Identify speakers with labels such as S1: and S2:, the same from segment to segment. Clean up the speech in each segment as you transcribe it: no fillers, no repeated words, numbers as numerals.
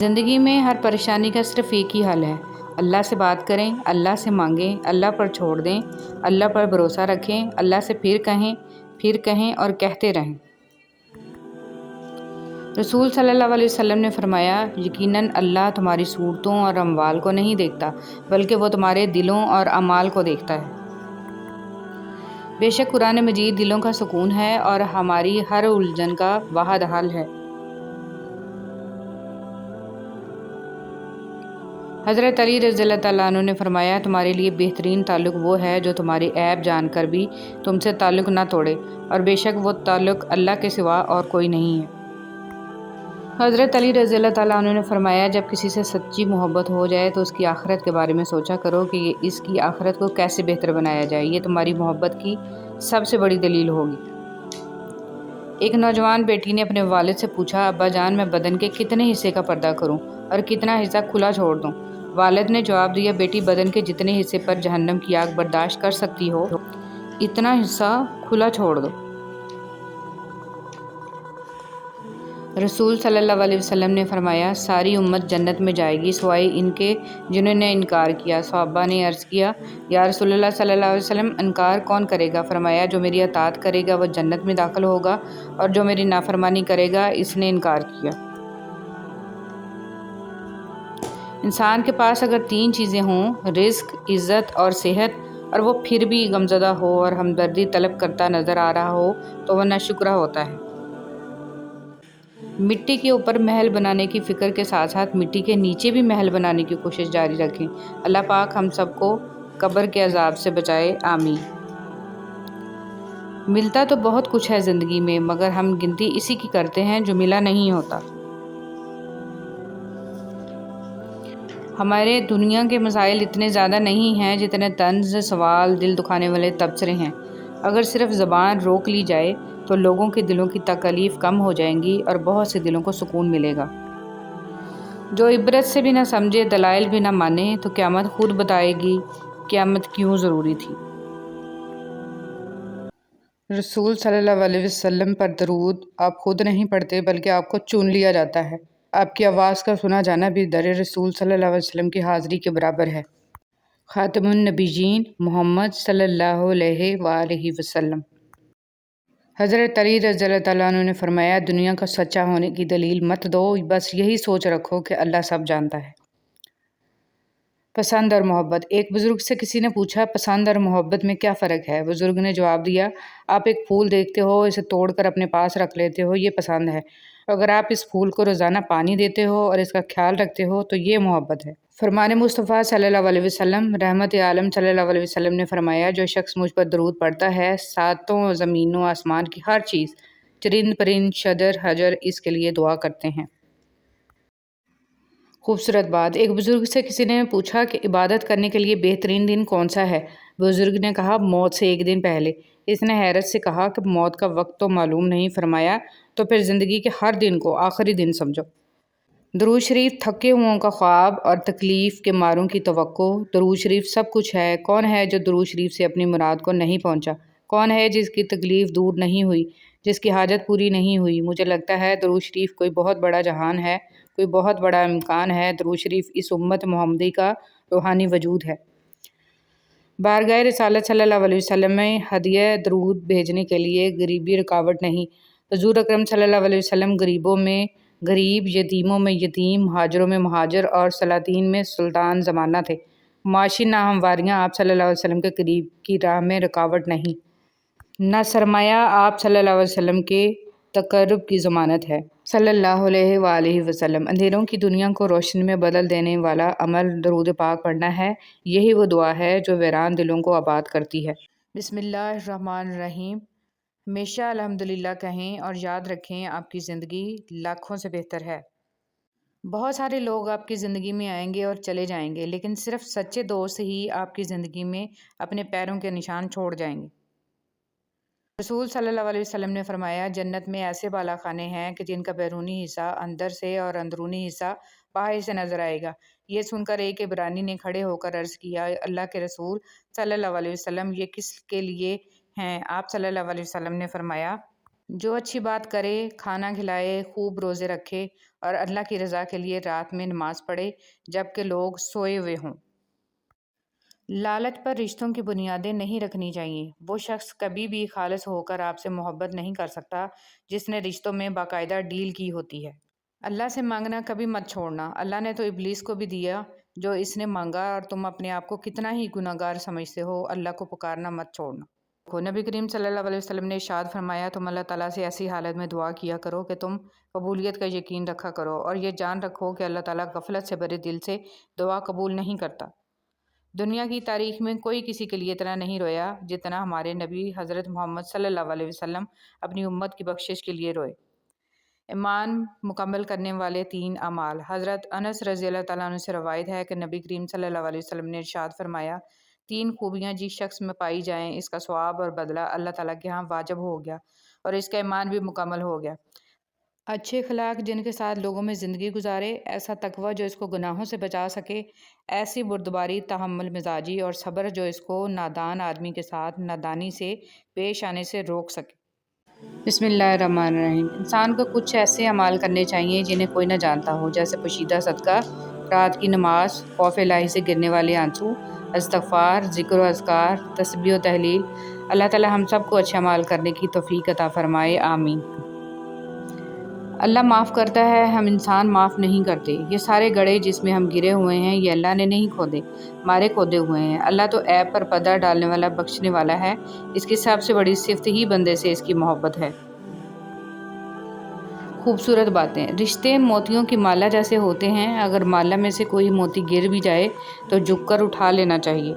S1: زندگی میں ہر پریشانی کا صرف ایک ہی حل ہے، اللہ سے بات کریں، اللہ سے مانگیں، اللہ پر چھوڑ دیں، اللہ پر بھروسہ رکھیں، اللہ سے پھر کہیں اور کہتے رہیں۔ رسول صلی اللہ علیہ وسلم نے فرمایا، یقیناً اللہ تمہاری صورتوں اور اموال کو نہیں دیکھتا، بلکہ وہ تمہارے دلوں اور اعمال کو دیکھتا ہے۔ بے شک قرآن مجید دلوں کا سکون ہے اور ہماری ہر الجھن کا واحد حل ہے۔ حضرت علی رضی اللہ تعالیٰ عنہ نے فرمایا، تمہارے لیے بہترین تعلق وہ ہے جو تمہاری عیب جان کر بھی تم سے تعلق نہ توڑے، اور بے شک وہ تعلق اللہ کے سوا اور کوئی نہیں ہے۔ حضرت علی رضی اللہ تعالیٰ عنہ نے فرمایا، جب کسی سے سچی محبت ہو جائے تو اس کی آخرت کے بارے میں سوچا کرو کہ اس کی آخرت کو کیسے بہتر بنایا جائے، یہ تمہاری محبت کی سب سے بڑی دلیل ہوگی۔ ایک نوجوان بیٹی نے اپنے والد سے پوچھا، ابا جان، میں بدن کے کتنے حصے کا پردہ کروں اور کتنا حصہ کھلا چھوڑ دوں؟ والد نے جواب دیا، بیٹی، بدن کے جتنے حصے پر جہنم کی آگ برداشت کر سکتی ہو اتنا حصہ کھلا چھوڑ دو۔ رسول صلی اللہ علیہ وسلم نے فرمایا، ساری امت جنت میں جائے گی سوائے ان کے جنہوں نے انکار کیا۔ صحابہ نے عرض کیا، یا رسول اللہ صلی اللہ علیہ وسلم، انکار کون کرے گا؟ فرمایا، جو میری اطاعت کرے گا وہ جنت میں داخل ہوگا، اور جو میری نافرمانی کرے گا اس نے انکار کیا۔ انسان کے پاس اگر 3 چیزیں ہوں، رزق، عزت اور صحت، اور وہ پھر بھی غمزدہ ہو اور ہمدردی طلب کرتا نظر آ رہا ہو تو وہ ناشکرا ہوتا ہے۔ مٹی کے اوپر محل بنانے کی فکر کے ساتھ ساتھ مٹی کے نیچے بھی محل بنانے کی کوشش جاری رکھیں۔ اللہ پاک ہم سب کو قبر کے عذاب سے بچائے، آمین۔ ملتا تو بہت کچھ ہے زندگی میں، مگر ہم گنتی اسی کی کرتے ہیں جو ملا نہیں ہوتا۔ ہمارے دنیا کے مسائل اتنے زیادہ نہیں ہیں جتنے طنز، سوال، دل دکھانے والے تبصرے ہیں۔ اگر صرف زبان روک لی جائے تو لوگوں کے دلوں کی تکالیف کم ہو جائیں گی اور بہت سے دلوں کو سکون ملے گا۔ جو عبرت سے بھی نہ سمجھے، دلائل بھی نہ مانے، تو قیامت خود بتائے گی قیامت کیوں ضروری تھی۔ رسول صلی اللہ علیہ وسلم پر درود آپ خود نہیں پڑھتے بلکہ آپ کو چن لیا جاتا ہے۔ آپ کی آواز کا سنا جانا بھی در رسول صلی اللہ علیہ وسلم کی حاضری کے برابر ہے۔ خاتم النبیین محمد صلی اللہ علیہ وآلہ وسلم۔ حضرت علی رضی اللہ تعالیٰ عنہ نے فرمایا، دنیا کا سچا ہونے کی دلیل مت دو، بس یہی سوچ رکھو کہ اللہ سب جانتا ہے۔ پسند اور محبت۔ ایک بزرگ سے کسی نے پوچھا، پسند اور محبت میں کیا فرق ہے؟ بزرگ نے جواب دیا، آپ ایک پھول دیکھتے ہو، اسے توڑ کر اپنے پاس رکھ لیتے ہو، یہ پسند ہے۔ اگر آپ اس پھول کو روزانہ پانی دیتے ہو اور اس کا خیال رکھتے ہو تو یہ محبت ہے۔ فرمان مصطفیٰ صلی اللہ علیہ وسلم، رحمت عالم صلی اللہ علیہ وسلم نے فرمایا، جو شخص مجھ پر درود پڑھتا ہے، 7 زمین و آسمان کی ہر چیز، چرند پرند، شجر حجر اس کے لیے دعا کرتے ہیں۔ خوبصورت بات۔ ایک بزرگ سے کسی نے پوچھا کہ عبادت کرنے کے لیے بہترین دن کون سا ہے؟ بزرگ نے کہا، موت سے 1 دن پہلے۔ اس نے حیرت سے کہا کہ موت کا وقت تو معلوم نہیں۔ فرمایا، تو پھر زندگی کے ہر دن کو آخری دن سمجھو۔ درود شریف تھکے ہوں کا خواب اور تکلیف کے ماروں کی توقع۔ درود شریف سب کچھ ہے۔ کون ہے جو درود شریف سے اپنی مراد کو نہیں پہنچا؟ کون ہے جس کی تکلیف دور نہیں ہوئی، جس کی حاجت پوری نہیں ہوئی؟ مجھے لگتا ہے درود شریف کوئی بہت بڑا جہان ہے، کوئی بہت بڑا امکان ہے۔ درود شریف اس امت محمدی کا روحانی وجود ہے۔ بارگاہ رسالت صلی اللہ علیہ وسلم میں ہدیہ درود بھیجنے کے لیے غریبی رکاوٹ نہیں۔ حضور اکرم صلی اللہ علیہ وسلم غریبوں میں غریب، یتیموں میں یتیم، مہاجروں میں مہاجر اور سلاطین میں سلطان زمانہ تھے۔ معاشی ناہمواریاں آپ صلی اللہ علیہ وسلم کے قریب کی راہ میں رکاوٹ نہیں۔ نہ سرمایہ آپ صلی اللہ علیہ وسلم کے تقرب کی ضمانت ہے۔ صلی اللہ علیہ وآلہ وسلم۔ اندھیروں کی دنیا کو روشنی میں بدل دینے والا عمل درود پاک پڑھنا ہے۔ یہی وہ دعا ہے جو ویران دلوں کو آباد کرتی ہے۔ بسم اللہ الرحمن الرحیم۔ ہمیشہ الحمدللہ کہیں اور یاد رکھیں آپ کی زندگی لاکھوں سے بہتر ہے۔ بہت سارے لوگ آپ کی زندگی میں آئیں گے اور چلے جائیں گے، لیکن صرف سچے دوست ہی آپ کی زندگی میں اپنے پیروں کے نشان چھوڑ جائیں گے۔ رسول صلی اللہ علیہ وسلم نے فرمایا، جنت میں ایسے بالا خانے ہیں کہ جن کا بیرونی حصہ اندر سے اور اندرونی حصہ باہر سے نظر آئے گا۔ یہ سن کر ایک عبرانی نے کھڑے ہو کر عرض کیا، اللہ کے رسول صلی اللہ علیہ وسلم، یہ کس کے لیے ہیں؟ آپ صلی اللہ علیہ وسلم نے فرمایا، جو اچھی بات کرے، کھانا کھلائے، خوب روزے رکھے اور اللہ کی رضا کے لیے رات میں نماز پڑھے جبکہ لوگ سوئے ہوئے ہوں۔ لالچ پر رشتوں کی بنیادیں نہیں رکھنی چاہیے۔ وہ شخص کبھی بھی خالص ہو کر آپ سے محبت نہیں کر سکتا جس نے رشتوں میں باقاعدہ ڈیل کی ہوتی ہے۔ اللہ سے مانگنا کبھی مت چھوڑنا۔ اللہ نے تو ابلیس کو بھی دیا جو اس نے مانگا، اور تم اپنے آپ کو کتنا ہی گناہ گار سمجھتے ہو، اللہ کو پکارنا مت چھوڑنا۔ نبی کریم صلی اللہ علیہ وسلم نے ارشاد فرمایا، تم اللہ تعالیٰ سے ایسی حالت میں دعا کیا کرو کہ تم قبولیت کا یقین رکھا کرو، اور یہ جان رکھو کہ اللہ تعالیٰ غفلت سے بھرے دل سے دعا قبول نہیں کرتا۔ دنیا کی تاریخ میں کوئی کسی کے لیے اتنا نہیں رویا جتنا ہمارے نبی حضرت محمد صلی اللہ علیہ وسلم اپنی امت کی بخشش کے لیے روئے۔ ایمان مکمل کرنے والے 3 اعمال۔ حضرت انس رضی اللہ تعالیٰ عنہ سے روایت ہے کہ نبی کریم صلی اللہ علیہ وسلم نے ارشاد فرمایا، 3 خوبیاں جس شخص میں پائی جائیں اس کا ثواب اور بدلہ اللہ تعالیٰ کے ہاں واجب ہو گیا اور اس کا ایمان بھی مکمل ہو گیا۔ اچھے اخلاق جن کے ساتھ لوگوں میں زندگی گزارے، ایسا تقوی جو اس کو گناہوں سے بچا سکے، ایسی بردباری، تحمل مزاجی اور صبر جو اس کو نادان آدمی کے ساتھ نادانی سے پیش آنے سے روک سکے۔ بسم اللہ الرحمن الرحیم۔ انسان کو کچھ ایسے اعمال کرنے چاہیے جنہیں کوئی نہ جانتا ہو، جیسے پوشیدہ صدقہ، رات کی نماز، خوف الہی سے گرنے والے آنسو، استغفار، ذکر و اذکار، تسبیح و تحلیل۔ اللہ تعالیٰ ہم سب کو اچھے اعمال کرنے کی توفیق عطا فرمائے، آمین۔ اللہ معاف کرتا ہے، ہم انسان معاف نہیں کرتے۔ یہ سارے گڑھے جس میں ہم گرے ہوئے ہیں یہ اللہ نے نہیں کھودے، ہمارے کھودے ہوئے ہیں۔ اللہ تو عیب پر پردہ ڈالنے والا، بخشنے والا ہے۔ اس کی سب سے بڑی صفت ہی بندے سے اس کی محبت ہے۔ خوبصورت باتیں۔ رشتے موتیوں کی مالا جیسے ہوتے ہیں، اگر مالا میں سے کوئی موتی گر بھی جائے تو جھک کر اٹھا لینا چاہیے۔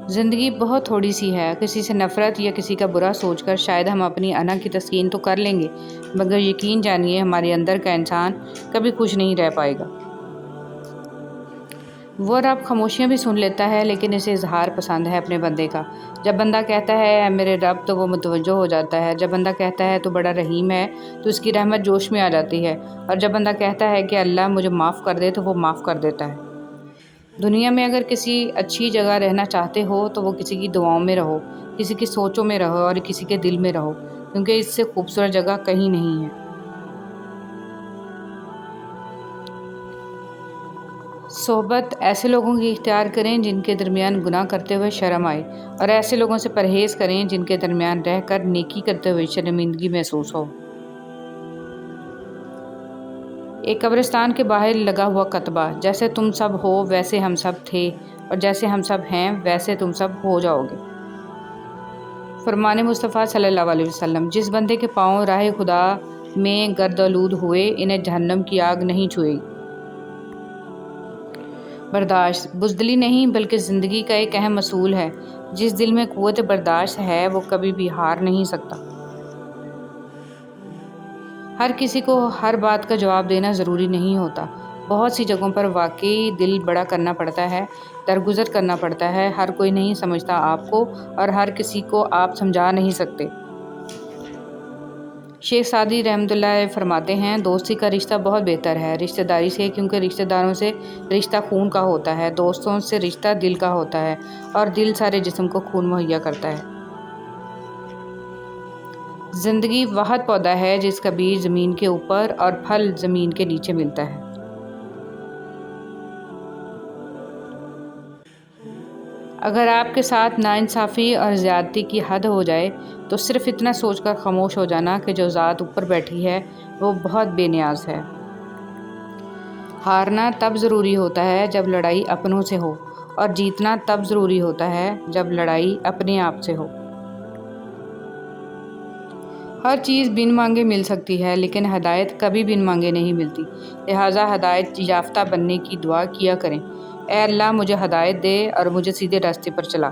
S1: زندگی بہت تھوڑی سی ہے، کسی سے نفرت یا کسی کا برا سوچ کر شاید ہم اپنی انا کی تسکین تو کر لیں گے، مگر یقین جانیے ہمارے اندر کا انسان کبھی خوش نہیں رہ پائے گا۔ وہ رب خاموشیاں بھی سن لیتا ہے لیکن اسے اظہار پسند ہے اپنے بندے کا۔ جب بندہ کہتا ہے اے میرے رب تو وہ متوجہ ہو جاتا ہے، جب بندہ کہتا ہے تو بڑا رحیم ہے تو اس کی رحمت جوش میں آ جاتی ہے، اور جب بندہ کہتا ہے کہ اللہ مجھے معاف کر دے تو وہ معاف کر دیتا ہے۔ دنیا میں اگر کسی اچھی جگہ رہنا چاہتے ہو تو وہ کسی کی دعاؤں میں رہو، کسی کی سوچوں میں رہو اور کسی کے دل میں رہو، کیونکہ اس سے خوبصورت جگہ کہیں نہیں ہے۔ صحبت ایسے لوگوں کی اختیار کریں جن کے درمیان گناہ کرتے ہوئے شرم آئے، اور ایسے لوگوں سے پرہیز کریں جن کے درمیان رہ کر نیکی کرتے ہوئے شرمندگی محسوس ہو۔ ایک قبرستان کے باہر لگا ہوا کتبہ، جیسے تم سب ہو ویسے ہم سب تھے، اور جیسے ہم سب ہیں ویسے تم سب ہو جاؤ گے۔ فرمان مصطفیٰ صلی اللہ علیہ وسلم، جس بندے کے پاؤں راہ خدا میں گردآلود ہوئے انہیں جہنم کی آگ نہیں چھوئے گی۔ برداشت بزدلی نہیں بلکہ زندگی کا ایک اہم اصول ہے۔ جس دل میں قوت برداشت ہے وہ کبھی بھی ہار نہیں سکتا۔ ہر کسی کو ہر بات کا جواب دینا ضروری نہیں ہوتا۔ بہت سی جگہوں پر واقعی دل بڑا کرنا پڑتا ہے، درگزر کرنا پڑتا ہے۔ ہر کوئی نہیں سمجھتا آپ کو، اور ہر کسی کو آپ سمجھا نہیں سکتے۔ شیخ سعدی رحمۃ اللہ علیہ فرماتے ہیں، دوستی کا رشتہ بہت بہتر ہے رشتہ داری سے، کیونکہ رشتہ داروں سے رشتہ خون کا ہوتا ہے، دوستوں سے رشتہ دل کا ہوتا ہے، اور دل سارے جسم کو خون مہیا کرتا ہے۔ زندگی واحد پودا ہے جس کا بیج زمین کے اوپر اور پھل زمین کے نیچے ملتا ہے۔ اگر آپ کے ساتھ ناانصافی اور زیادتی کی حد ہو جائے تو صرف اتنا سوچ کر خاموش ہو جانا کہ جو ذات اوپر بیٹھی ہے وہ بہت بے نیاز ہے۔ ہارنا تب ضروری ہوتا ہے جب لڑائی اپنوں سے ہو، اور جیتنا تب ضروری ہوتا ہے جب لڑائی اپنے آپ سے ہو۔ ہر چیز بن مانگے مل سکتی ہے لیکن ہدایت کبھی بن مانگے نہیں ملتی، لہٰذا ہدایت یافتہ بننے کی دعا کیا کریں۔ اے اللہ مجھے ہدایت دے اور مجھے سیدھے راستے پر چلا۔